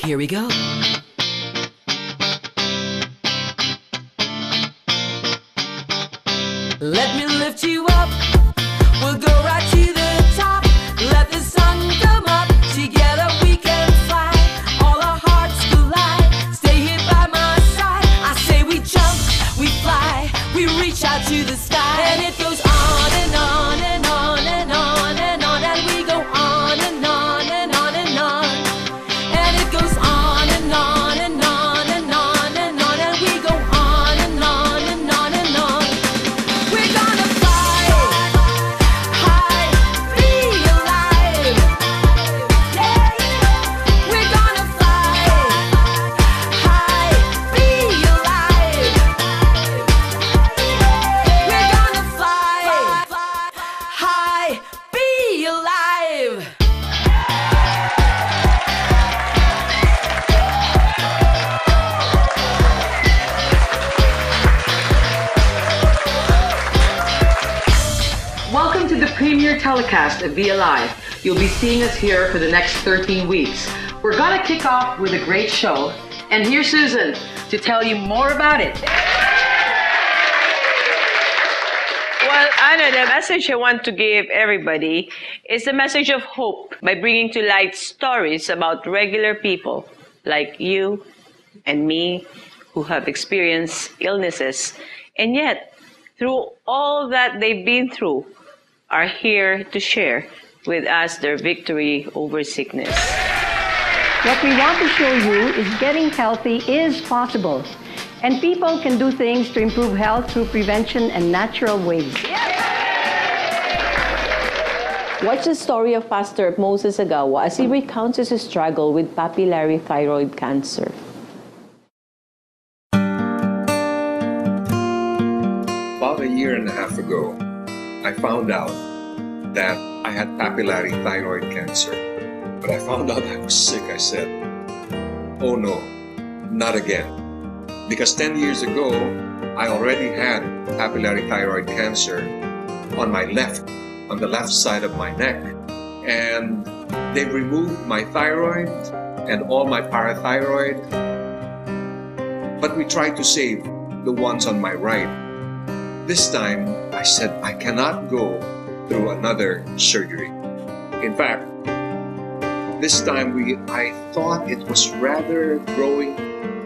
Here we go. Let me lift you up. We'll go right to the top. Let the sun come up. Together we can fly. All our hearts collide. Stay here by my side. I say we jump, we fly, we reach out to the sky. And it goes on and on and on and on and on. And we go on and on and on and on. And it goes on and on and on and on and on. And we go on and on and on and on. We're gonna fly high, be alive. Yeah. We're gonna fly high, be alive. We're gonna fly high, be alive. Welcome to the premiere telecast of Be Alive. You'll be seeing us here for the next 13 weeks. We're gonna kick off with a great show, and here's Susan to tell you more about it. Well, Anna, the message I want to give everybody is the message of hope by bringing to light stories about regular people like you and me who have experienced illnesses, and yet, through all that they've been through, are here to share with us their victory over sickness. What we want to show you is getting healthy is possible, and people can do things to improve health through prevention and natural ways. Watch the story of Pastor Moses Agawa as he recounts his struggle with papillary thyroid cancer. About a year and a half ago, I found out that I had papillary thyroid cancer. But I found out I was sick. I said, oh no, not again. Because 10 years ago, I already had papillary thyroid cancer on my left, on the left side of my neck. And they removed my thyroid and all my parathyroid. But we tried to save the ones on my right. This time, I said, I cannot go through another surgery. In fact, this time I thought it was rather growing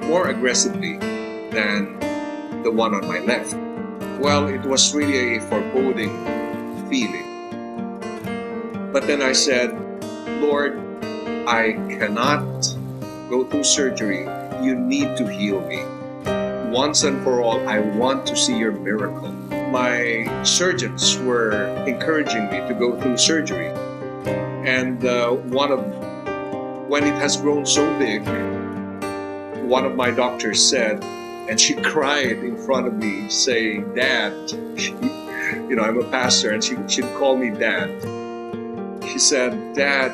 more aggressively than the one on my left. Well, it was really a foreboding feeling. But then I said, Lord, I cannot go through surgery. You need to heal me. Once and for all, I want to see your miracle. My surgeons were encouraging me to go through surgery. And when it has grown so big, one of my doctors said, and she cried in front of me saying, Dad, you know, I'm a pastor, and she'd call me Dad. She said, Dad,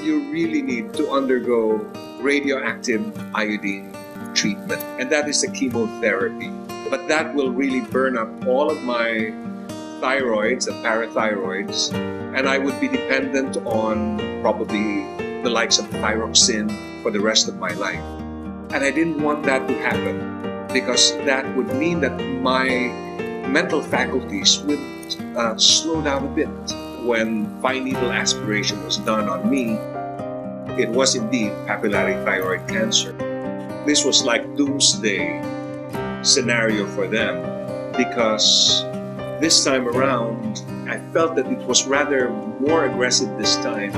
you really need to undergo radioactive iodine treatment, and that is a chemotherapy. But that will really burn up all of my thyroids and parathyroids, and I would be dependent on probably the likes of thyroxine for the rest of my life. And I didn't want that to happen, because that would mean that my mental faculties would slow down a bit. When fine needle aspiration was done on me, it was indeed papillary thyroid cancer. This was like doomsday scenario for them, because this time around, I felt that it was rather more aggressive this time.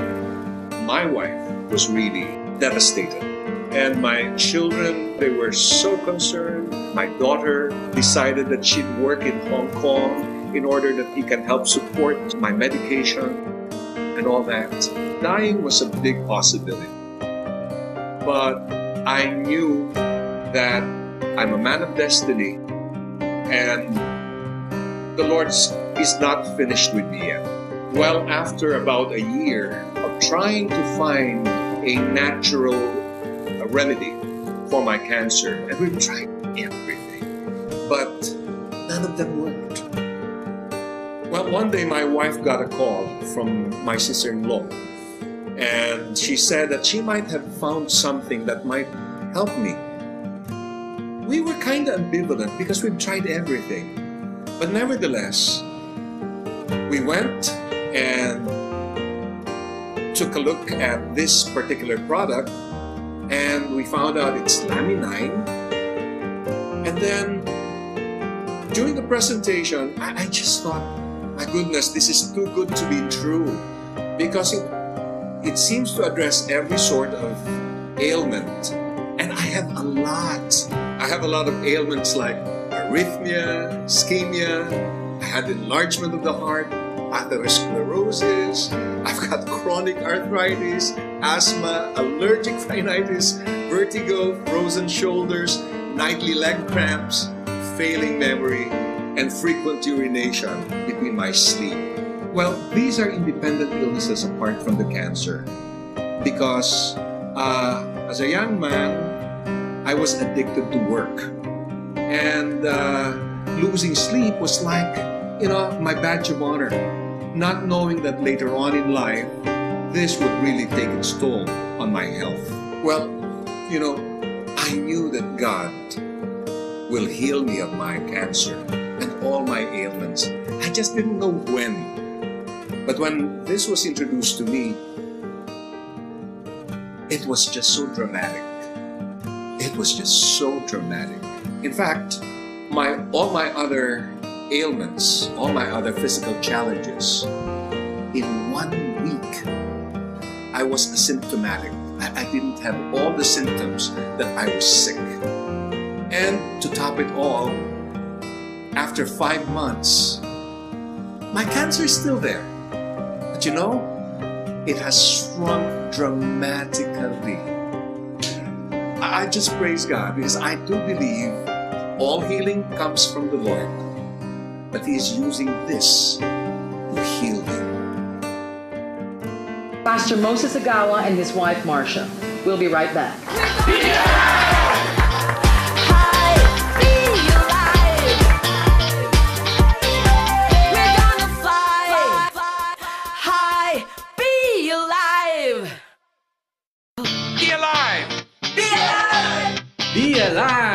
My wife was really devastated. And my children, they were so concerned. My daughter decided that she'd work in Hong Kong in order that he can help support my medication and all that. Dying was a big possibility. But I knew that I'm a man of destiny, and the Lord is not finished with me yet. Well, after about a year of trying to find a natural remedy for my cancer, and we've tried everything, but none of them worked. Well, one day my wife got a call from my sister-in-law, And she said that she might have found something that might help me. We were kind of ambivalent because we've tried everything. But nevertheless, we went and took a look at this particular product, and we found out it's Laminine. And then during the presentation, I just thought, my goodness, this is too good to be true, because it seems to address every sort of ailment. And I have a lot. I have a lot of ailments like arrhythmia, ischemia, I had enlargement of the heart, atherosclerosis, I've got chronic arthritis, asthma, allergic rhinitis, vertigo, frozen shoulders, nightly leg cramps, failing memory, and frequent urination between my sleep. Well, these are independent illnesses apart from the cancer, because as a young man, I was addicted to work, and losing sleep was like, my badge of honor, not knowing that later on in life, this would really take its toll on my health. Well, I knew that God will heal me of my cancer and all my ailments. I just didn't know when. But when this was introduced to me, it was just so dramatic. It was just so dramatic. In fact, all my other ailments, all my other physical challenges, in 1 week, I was asymptomatic. I didn't have all the symptoms that I was sick. And to top it all, after 5 months, my cancer is still there. But it has shrunk dramatically. I just praise God, because I do believe all healing comes from the Lord. But He is using this to heal me. Pastor Moses Agawa and his wife Marcia. We'll be right back. Be alive! Be alive! Be alive! Be alive!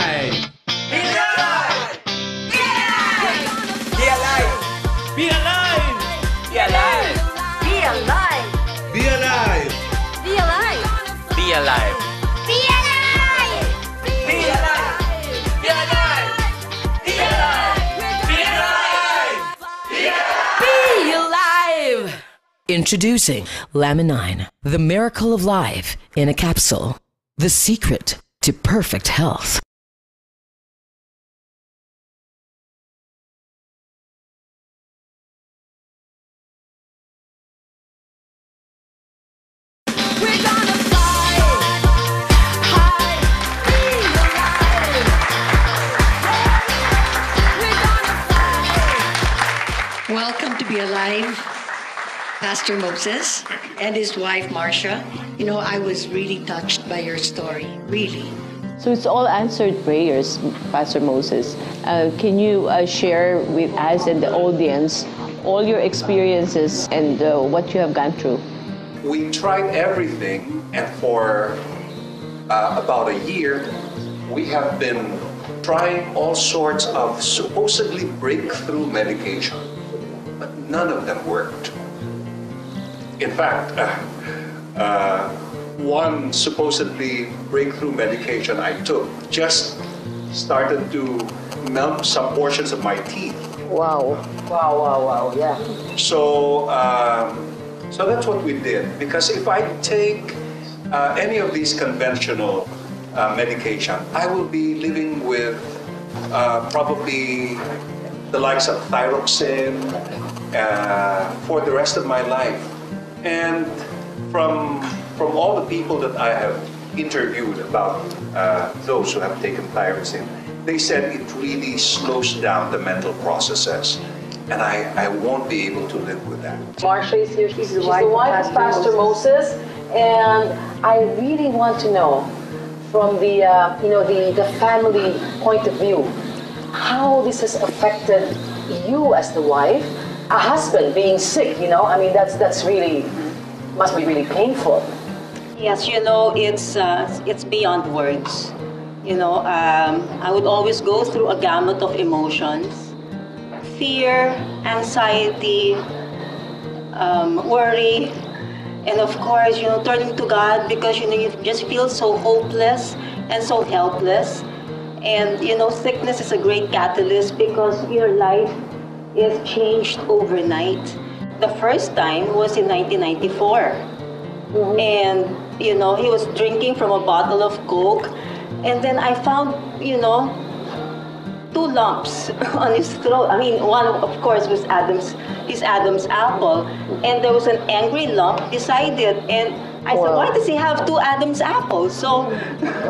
Be alive! Be alive! Be alive! Be alive! Be alive! Be alive! Be alive! Be alive! Be alive! Be alive! Be alive! Introducing Laminine, the miracle of life in a capsule. The secret to perfect health. We're gonna fly high, be alive. We're gonna fly. Welcome to Be Alive, Pastor Moses and his wife Marcia. I was really touched by your story, really. So it's all answered prayers, Pastor Moses. Can you share with us and the audience all your experiences and what you have gone through? We tried everything, and for about a year, we have been trying all sorts of supposedly breakthrough medication, but none of them worked. In fact, one supposedly breakthrough medication I took just started to melt some portions of my teeth. Wow, yeah. So that's what we did. Because if I take any of these conventional medication, I will be living with probably the likes of thyroxine for the rest of my life. And from all the people that I have interviewed about those who have taken thyroxine, they said it really slows down the mental processes. And I won't be able to live with that. Marcia is here. She's the wife of Pastor Moses. And I really want to know, from the the family point of view, how this has affected you as the wife, a husband being sick. That's really Must be really painful. Yes, it's beyond words. I would always go through a gamut of emotions: fear, anxiety, worry, and of course, turning to God because you just feel so hopeless and so helpless. And sickness is a great catalyst because your life is changed overnight. The first time was in 1994. And, he was drinking from a bottle of Coke. And then I found, 2 lumps on his throat. I mean, one, of course, was his Adam's apple. And there was an angry lump beside it. And I said, why does he have 2 Adam's apples? So, that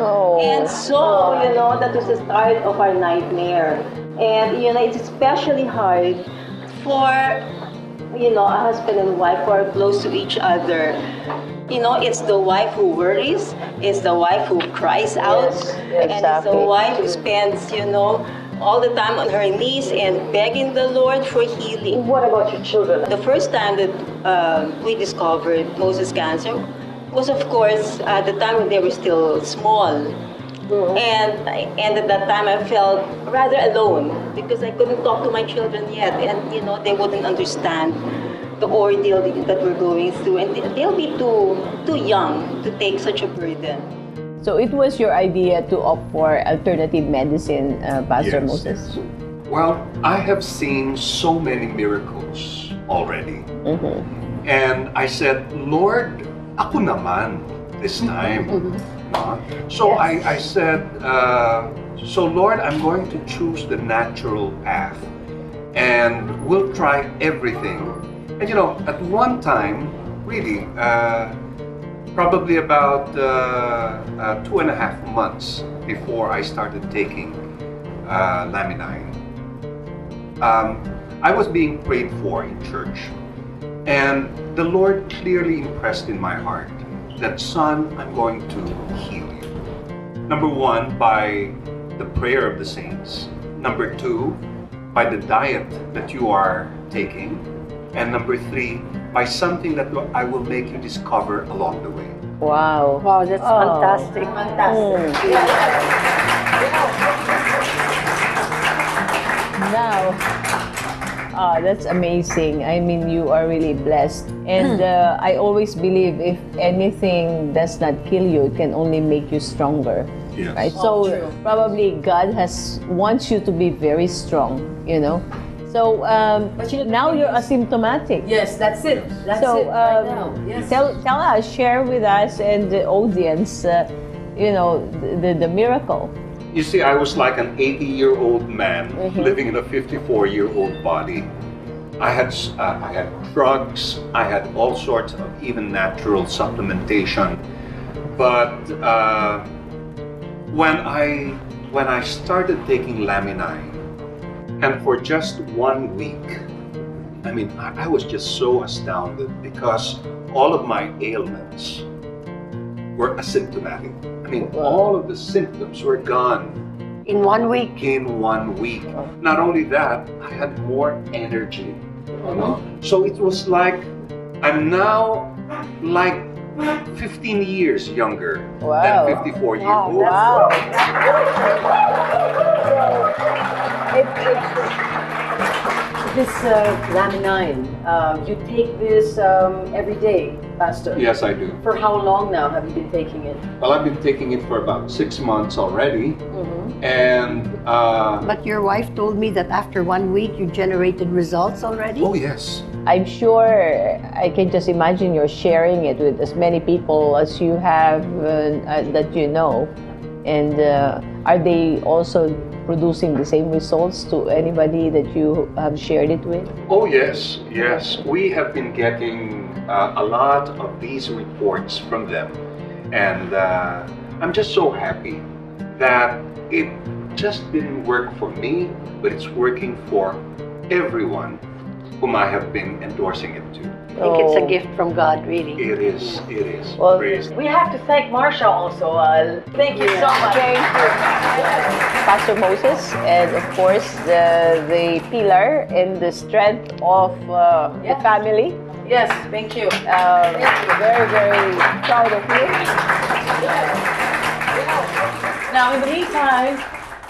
was the start of our nightmare. And, it's especially hard for, a husband and wife who are close to each other. It's the wife who worries, it's the wife who cries out, and it's the wife who spends, all the time on her knees and begging the Lord for healing. What about your children? The first time that we discovered Moses' cancer was, of course, at the time when they were still small. And at that time I felt rather alone because I couldn't talk to my children yet, and they wouldn't understand the ordeal that we're going through, and they'll be too young to take such a burden. So it was your idea to opt for alternative medicine, Pastor Moses? Well, I have seen so many miracles already. And I said, Lord, ako naman this time. So I said, so Lord, I'm going to choose the natural path and we'll try everything. And at one time, really, probably about 2.5 months before I started taking Laminine, I was being prayed for in church. And the Lord clearly impressed in my heart that, son, I'm going to heal you. Number 1, by the prayer of the saints. Number 2, by the diet that you are taking. And number 3, by something that I will make you discover along the way. Wow. Wow, that's fantastic. Now, that's amazing. I mean, you are really blessed. And I always believe if anything does not kill you, it can only make you stronger. Yes. Right? So probably God wants you to be very strong, So now you're asymptomatic. Yes, that's it. That's so it right now. Yes. tell us, share with us and the audience, the miracle. You see, I was like an 80-year-old man living in a 54-year-old body. I had drugs, I had all sorts of even natural supplementation. But when I started taking Laminine, and for just 1 week, I mean, I was just so astounded because all of my ailments were asymptomatic. I mean, all of the symptoms were gone. In 1 week? In 1 week. Not only that, I had more energy. So it was like, I'm now like 15 years younger than 54 years old. Wow. This Laminine, you take this every day, Pastor? Yes, I do. For how long now have you been taking it? Well, I've been taking it for about 6 months already. And But your wife told me that after 1 week you generated results already? oh yes. I'm sure I can just imagine you're sharing it with as many people as you have that you know. And are they also producing the same results to anybody that you have shared it with? Oh yes, yes. We have been getting a lot of these reports from them. And I'm just so happy that it just didn't work for me, but it's working for everyone whom I have been endorsing it to. I think it's a gift from God, really. It is, it is. Well, Praise We have to thank Marsha also. Thank you so much. Thank you, Pastor Moses, and of course the pillar and the strength of the family. Yes, thank you. Very, very proud of you. Now, in the meantime,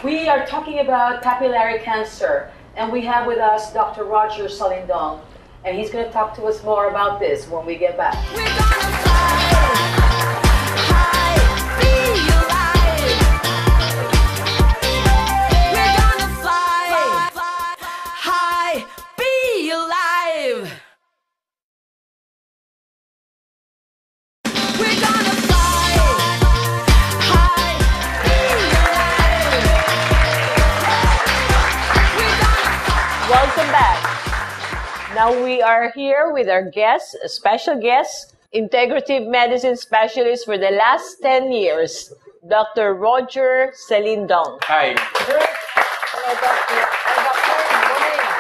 we are talking about papillary cancer, and we have with us Dr. Roger Salindong, and he's going to talk to us more about this when we get back. We're gonna fly high, be alive. We're gonna fly high, be alive. We're gonna fly high, be alive. We're gonna Welcome back. Now we are here with our guest, a special guest, integrative medicine specialist for the last 10 years, Dr. Roger Salindong. Hi. Hello, Doctor.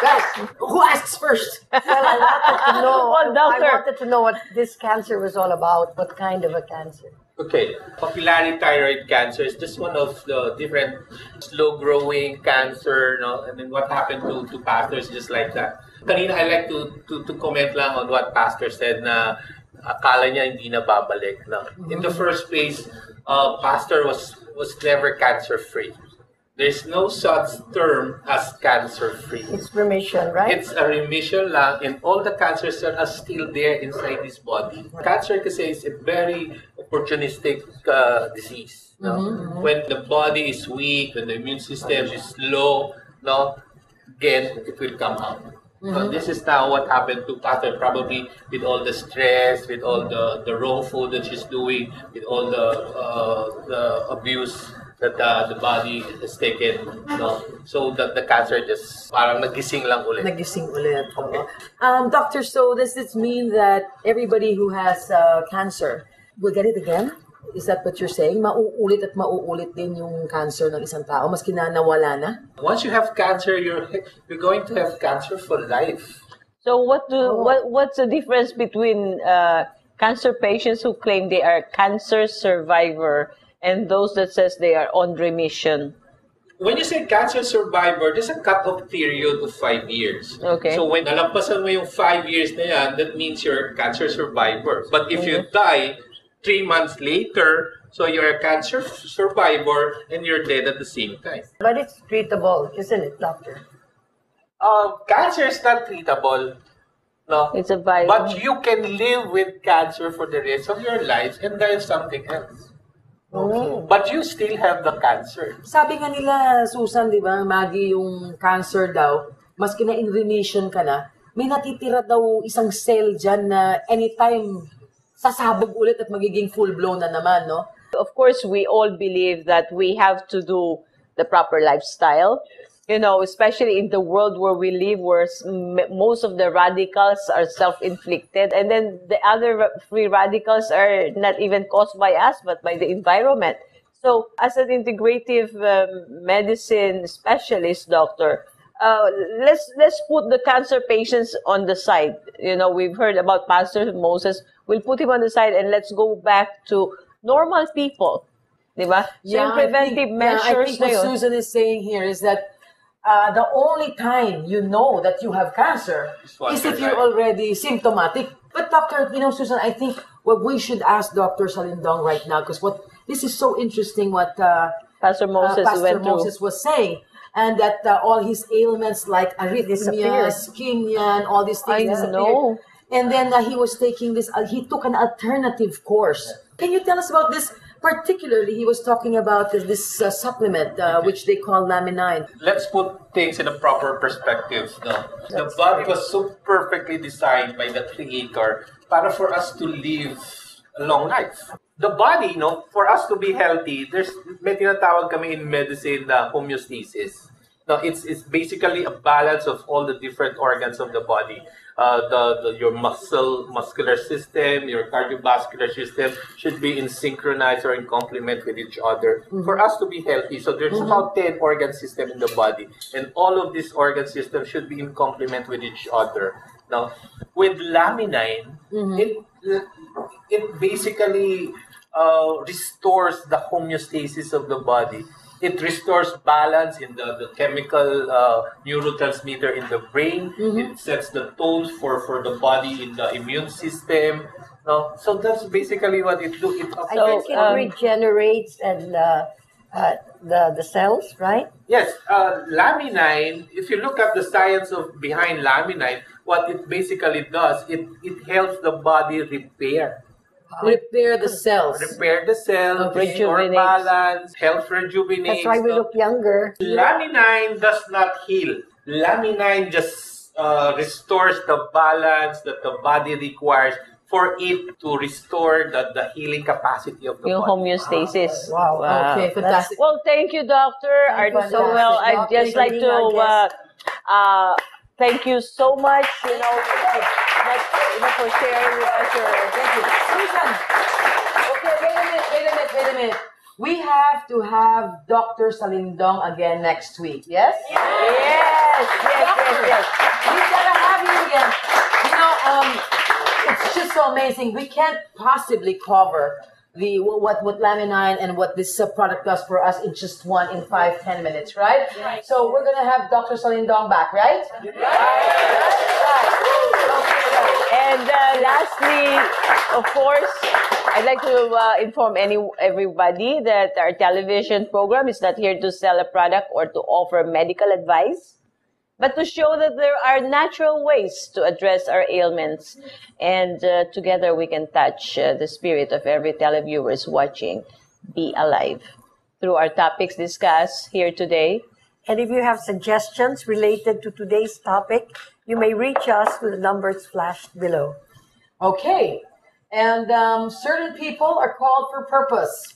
Guys, who asks first? Well, I wanted to know. Well, doctor. I wanted to know what this cancer was all about. What kind of a cancer? Okay, papillary thyroid cancer is just one of the different slow-growing cancer, no? And then what happened to pastors just like that. Kanina, I like to comment lang on what pastor said na akala niya hindi na babalik. No? In the first place, pastor was never cancer-free. There's no such term as cancer-free. It's remission, right? It's a remission lang, and all the cancers that are still there inside his body. Cancer kasi is a very opportunistic disease. No? When the body is weak, when the immune system is low, no, again, it will come out. So this is now what happened to Pastor, probably with all the stress, with all the raw food that she's doing, with all the abuse that the body has taken, no? So that the cancer just parang nagising lang ulit. Nagising ulit. Doctor, so does this mean that everybody who has cancer will get it again? Is that what you're saying? Mauulit at mauulit din yung cancer ng isang tao, maski na nawala na? Once you have cancer, you're going to have cancer for life. So what's the difference between cancer patients who claim they are cancer survivor and those that says they are on remission? When you say cancer survivor, there's a cut-off period of 5 years. Okay. So when nalampasan mo yung 5 years na yan, that means you're a cancer survivor. But if you die 3 months later, so you're a cancer survivor and you're dead at the same time. But it's treatable, isn't it, doctor? Cancer is not treatable. No. It's a virus. But you can live with cancer for the rest of your life and die of something else. Okay. But you still have the cancer. Sabi nga nila, Susan, di ba, Maggie, yung cancer daw, maski na in remission ka na, may natitira daw isang cell dyan na anytime sasabog ulit at magiging full-blown na naman, no? Of course, we all believe that we have to do the proper lifestyle. You know, especially in the world where we live, where most of the radicals are self-inflicted, and then the other free radicals are not even caused by us, but by the environment. So, as an integrative medicine specialist, doctor, let's put the cancer patients on the side. You know, we've heard about Pastor Moses. We'll put him on the side and let's go back to normal people. Diba? So, yung preventive measures I think what Susan is saying here is that the only time you know that you have cancer is if you're already symptomatic. But Dr. Susan, I think what we should ask Dr. Salindong right now, because this is so interesting what Pastor Moses was saying, and that all his ailments like arrhythmia, ischemia, and all these things disappeared. And then he was taking this, he took an alternative course. Can you tell us about this? Particularly, he was talking about this supplement, which they call Laminine. Let's put things in a proper perspective. No? The body was so perfectly designed by the Creator para for us to live a long life. The body, for us to be healthy, may tinatawag kami in medicine na homeostasis. No, it's basically a balance of all the different organs of the body. Your muscular system, your cardiovascular system should be in synchronized or in complement with each other for us to be healthy. So there's about 10 organ systems in the body, and all of these organ systems should be in complement with each other. Now, with Laminine, it basically restores the homeostasis of the body. It restores balance in the chemical neurotransmitter in the brain. It sets the tone for the body in the immune system. No? So that's basically what it do. I think it regenerates and the cells, right? Yes, Laminine, if you look at the science behind Laminine, what it basically does, it helps the body repair. Repair the cells. Repair the cell, restore balance, helps rejuvenate. That's why we look younger. Laminine does not heal. Laminine just restores the balance that the body requires for it to restore the healing capacity of the Yung body. homeostasis. Wow. Okay, fantastic. Well, thank you, Doctor. So, well, I'd just like to thank you so much, for sharing with us your... Thank you. Susan! Okay, wait a minute. We have to have Dr. Salindong again next week, yes? Yes. We gotta have you again. It's just so amazing. We can't possibly cover what Laminine and what this product does for us in just 5-10 minutes, right? So we're gonna have Dr. Salindong back, right? Right. And lastly, of course, I'd like to inform everybody that our television program is not here to sell a product or to offer medical advice, but to show that there are natural ways to address our ailments. And together we can touch the spirit of every televiewers watching be alive through our topics discussed here today. And if you have suggestions related to today's topic, you may reach us with the numbers flashed below. Okay. And certain people are called for purpose.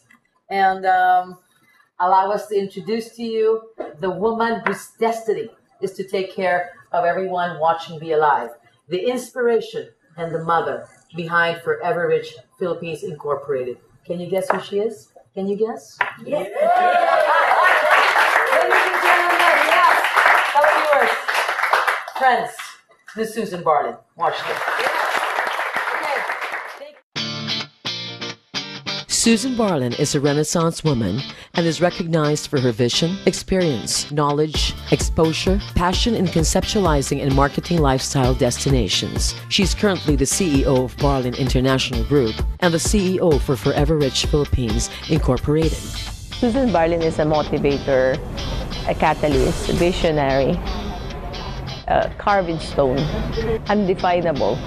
And allow us to introduce to you the woman whose destiny is to take care of everyone watching Be Alive. The inspiration and the mother behind Forever Rich Philippines Incorporated. Can you guess who she is? Can you guess? Yes. Ladies and gentlemen, yes. Televiewers, friends, Miss Susan Barlin. Watch this. Susan Barlin is a Renaissance woman and is recognized for her vision, experience, knowledge, exposure, passion in conceptualizing and marketing lifestyle destinations. She's currently the CEO of Barlin International Group and the CEO for Forever Rich Philippines Incorporated. Susan Barlin is a motivator, a catalyst, a visionary, carved in stone, undefinable,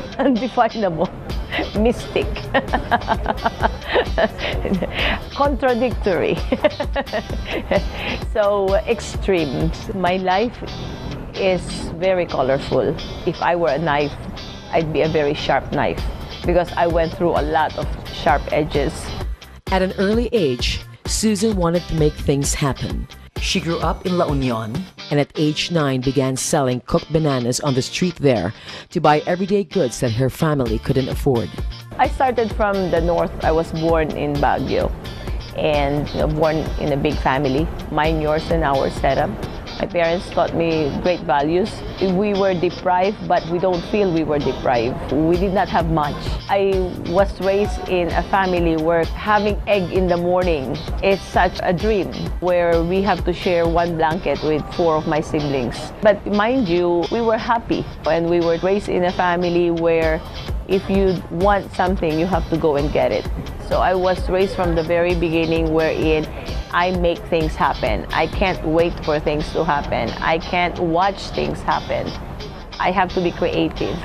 mystic, contradictory, so extreme. My life is very colorful. If I were a knife, I'd be a very sharp knife because I went through a lot of sharp edges. At an early age, Susan wanted to make things happen. She grew up in La Union and at age 9 began selling cooked bananas on the street there to buy everyday goods that her family couldn't afford. I started from the north. I was born in Baguio and born in a big family, mine, yours, and our setup. My parents taught me great values. We were deprived, but we don't feel we were deprived. We did not have much. I was raised in a family where having egg in the morning is such a dream, where we have to share one blanket with 4 of my siblings. But mind you, we were happy, and we were raised in a family where if you want something, you have to go and get it. So I was raised from the very beginning wherein I make things happen. I can't wait for things to happen. I can't watch things happen. I have to be creative.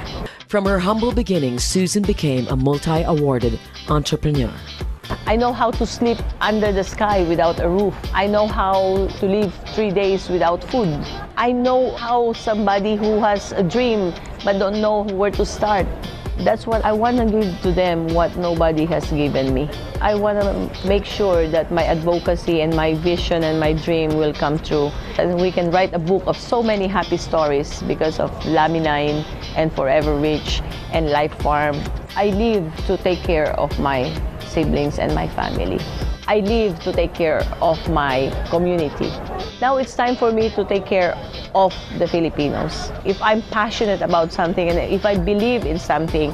From her humble beginnings, Susan became a multi-awarded entrepreneur. I know how to sleep under the sky without a roof. I know how to live 3 days without food. I know how somebody who has a dream but don't know where to start. That's what I want to give to them, what nobody has given me. I want to make sure that my advocacy and my vision and my dream will come true. And we can write a book of so many happy stories because of Laminine and Forever Rich and Life Farm. I live to take care of my siblings and my family. I live to take care of my community. Now it's time for me to take care of the Filipinos. If I'm passionate about something and if I believe in something,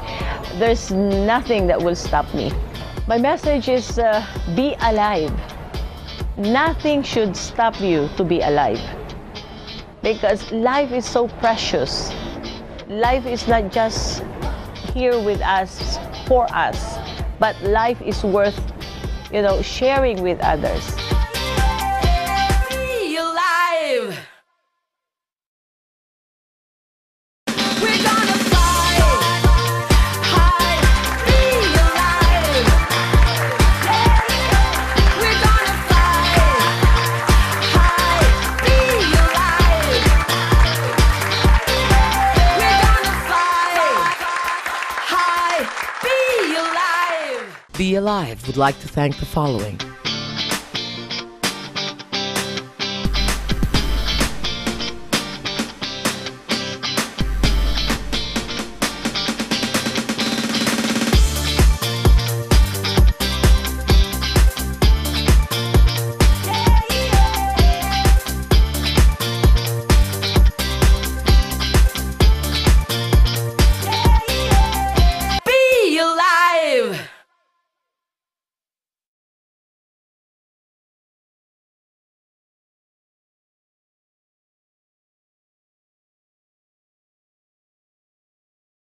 there's nothing that will stop me. My message is be alive. nothing should stop you to be alive. Because life is so precious. Life is not just here with us, for us, but life is worth, sharing with others. Be alive. We're gonna fly high. Be alive. We're gonna fly high. Be alive. We're gonna fly high. Be alive. Be Alive would like to thank the following: